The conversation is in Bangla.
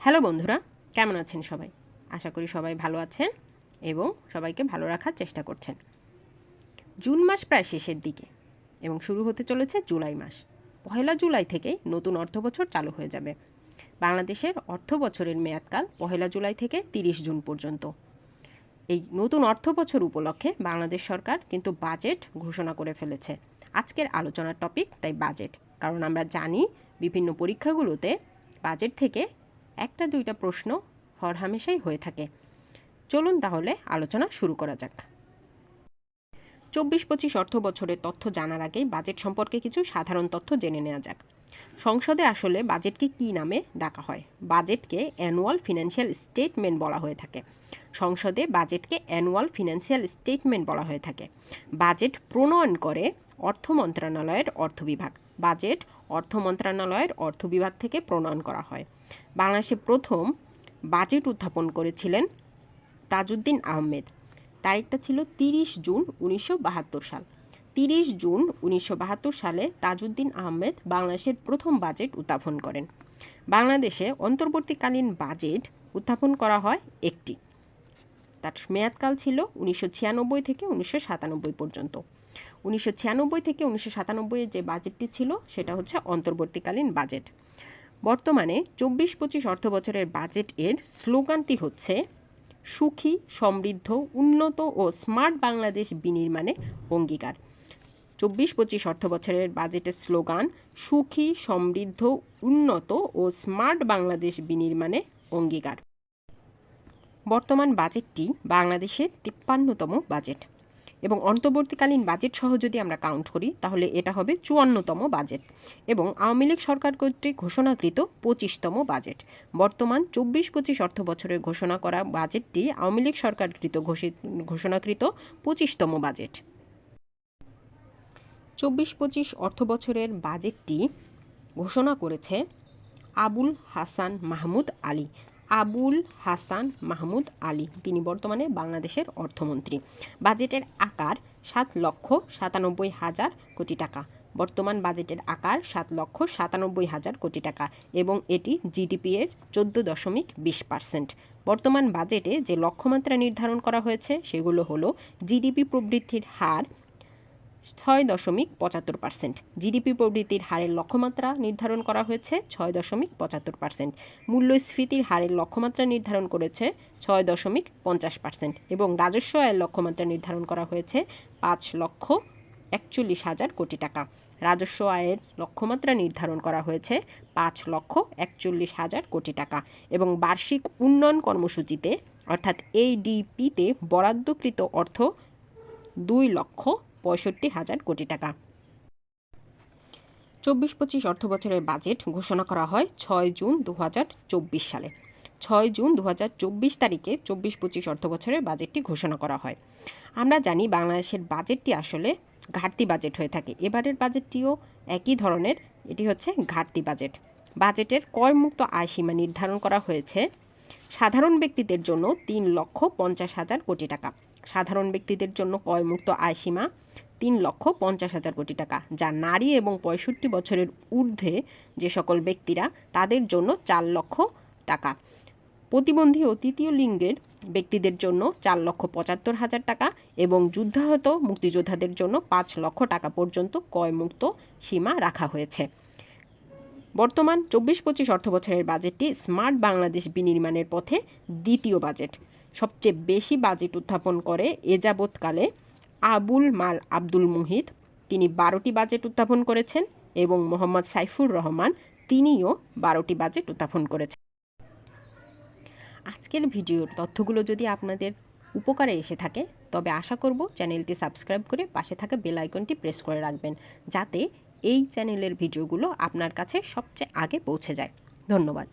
হ্যালো বন্ধুরা, কেমন আছেন সবাই? আশা করি সবাই ভালো আছেন এবং সবাইকে ভালো রাখার চেষ্টা করছেন। জুন মাস প্রায় শেষের দিকে এবং শুরু হতে চলেছে জুলাই মাস। 1 জুলাই থেকে নতুন অর্থবছর চালু হয়ে যাবে। বাংলাদেশের অর্থবছরের মেয়াদকাল 1 জুলাই থেকে 30 জুন পর্যন্ত। এই নতুন অর্থবছর উপলক্ষে বাংলাদেশ সরকার কিন্তু বাজেট ঘোষণা করে ফেলেছে। আজকের আলোচনার টপিক তাই বাজেট, কারণ আমরা জানি বিভিন্ন পরীক্ষাগুলোতে বাজেট থেকে একটা দুইটা প্রশ্ন হরহামেশাই হয়ে থাকে। চলুন তাহলে আলোচনা শুরু করা যাক। 24-25 অর্থ বছরের তথ্য জানার আগেই বাজেট সম্পর্কে কিছু সাধারণ তথ্য জেনে নেওয়া যাক। সংসদে আসলে বাজেটকে কী নামে ডাকা হয়? বাজেটকে অ্যানুয়াল ফিনান্সিয়াল স্টেটমেন্ট বলা হয়ে থাকে। সংসদে বাজেটকে অ্যানুয়াল ফিনান্সিয়াল স্টেটমেন্ট বলা হয়ে থাকে। বাজেট প্রণয়ন করে অর্থ মন্ত্রণালয়ের অর্থ বিভাগ। বাজেট অর্থ মন্ত্রণালয়ের অর্থ বিভাগ থেকে প্রণয়ন করা হয়। বাংলাদেশে প্রথম বাজেট উত্থাপন করেছিলেন তাজউদ্দিন আহমেদ। তারিখটা ছিল 30 জুন 1972 সাল। 30 জুন 1972 সালে তাজউদ্দিন আহমেদ বাংলাদেশের প্রথম বাজেট উত্থাপন করেন। বাংলাদেশে অন্তর্বর্তীকালীন বাজেট উত্থাপন করা হয় একটি। তার মেয়াদকাল ছিল 1996 থেকে 1997 পর্যন্ত। 1996 থেকে 1997 যে বাজেটটি ছিল সেটা হচ্ছে অন্তর্বর্তীকালীন বাজেট। বর্তমানে 24-25 অর্থ বছরের বাজেট এর স্লোগানটি হচ্ছে সুখী, সমৃদ্ধ, উন্নত ও স্মার্ট বাংলাদেশ বিনির্মাণে অঙ্গীকার। 24-25 অর্থ বছরের বাজেটের স্লোগান সুখী, সমৃদ্ধ, উন্নত ও স্মার্ট বাংলাদেশ বিনির্মাণে অঙ্গীকার। বর্তমান বাজেটটি বাংলাদেশের 53তম বাজেট এবং অন্তর্বর্তীকালীন বাজেট সহ যদি আমরা কাউন্ট করি তাহলে এটা হবে 54তম বাজেট এবং আওয়ামী লীগ সরকার কর্তৃক ঘোষণাকৃত 25তম বাজেট। বর্তমান 24-25 অর্থ বছরের ঘোষণা করা বাজেটটি আওয়ামী লীগ সরকারকৃত ঘোষণাকৃত 25তম বাজেট। 24-25 অর্থ বছরের বাজেটটি ঘোষণা করেছে আবুল হাসান মাহমুদ আলী। আবুল হাসান মাহমুদ আলী তিনি বর্তমানে বাংলাদেশের অর্থমন্ত্রী। বাজেটের আকার 7,97,000 কোটি টাকা। বর্তমান বাজেটের আকার 7,97,000 কোটি টাকা এবং এটি জিডিপি এর 14.20%। বর্তমান বাজেটে যে লক্ষ্যমাত্রা নির্ধারণ করা হয়েছে সেগুলো হলো জিডিপি প্রবৃদ্ধির হার 6.75%। জিডিপি প্রবৃদ্ধির হারের লক্ষ্যমাত্রা নির্ধারণ করা হয়েছে 6.75%। মূল্যস্ফীতির হারের লক্ষ্যমাত্রা নির্ধারণ করেছে 6.50% এবং রাজস্ব আয়ের লক্ষ্যমাত্রা নির্ধারণ করা হয়েছে 5,41,000 কোটি টাকা। রাজস্ব আয়ের লক্ষ্যমাত্রা নির্ধারণ করা হয়েছে 5,41,000 কোটি টাকা এবং বার্ষিক উন্নয়ন কর্মসূচিতে অর্থাৎ এডিপিতে বরাদ্দকৃত অর্থ 2,65,000 কোটি টাকা। 24-25 অর্থ বছরের বাজেট ঘোষণা করা হয় 6 জুন 2024 সালে। 6 জুন 2024 তারিখে 24-25 অর্থ বছরের বাজেটটি ঘোষণা করা হয়। আমরা জানি বাংলাদেশের বাজেটটি আসলে ঘাটতি বাজেট হয়ে থাকে। এবারের বাজেটটিও একই ধরনের, এটি হচ্ছে ঘাটতি বাজেট। বাজেটের করমুক্ত আয়সীমা নির্ধারণ করা হয়েছে সাধারণ ব্যক্তিদের জন্য 3,50,000 কোটি টাকা। সাধারণ ব্যক্তিদের জন্য করমুক্ত আয়সীমা 3,50,000 কোটি টাকা, যা নারী এবং 65 বছরের ঊর্ধ্বে যে সকল ব্যক্তিরা তাদের জন্য 4 লক্ষ টাকা। প্রতিবন্ধী ও তৃতীয় লিঙ্গের ব্যক্তিদের জন্য 4,75,000 টাকা এবং যুদ্ধাহত মুক্তিযোদ্ধাদের জন্য 5 লক্ষ টাকা পর্যন্ত করমুক্ত সীমা রাখা হয়েছে। বর্তমান 24-25 অর্থ বছরের বাজেটটি স্মার্ট বাংলাদেশ বিনির্মাণের পথে দ্বিতীয় বাজেট। সবচেয়ে বেশি বাজেট উত্থাপন করে এ যাবৎকালে আবুল মাল আব্দুল মুহিত, তিনি 12টি বাজেট উত্থাপন করেছেন এবং মোহাম্মদ সাইফুর রহমান তিনিও 12টি বাজেট উত্থাপন করেছেন। আজকের ভিডিওর তথ্যগুলো যদি আপনাদের উপকারে এসে থাকে তবে আশা করব চ্যানেলটি সাবস্ক্রাইব করে পাশে থাকা বেল আইকনটি প্রেস করে রাখবেন, যাতে এই চ্যানেলের ভিডিওগুলো আপনার কাছে সবচেয়ে আগে পৌঁছে যায়। ধন্যবাদ।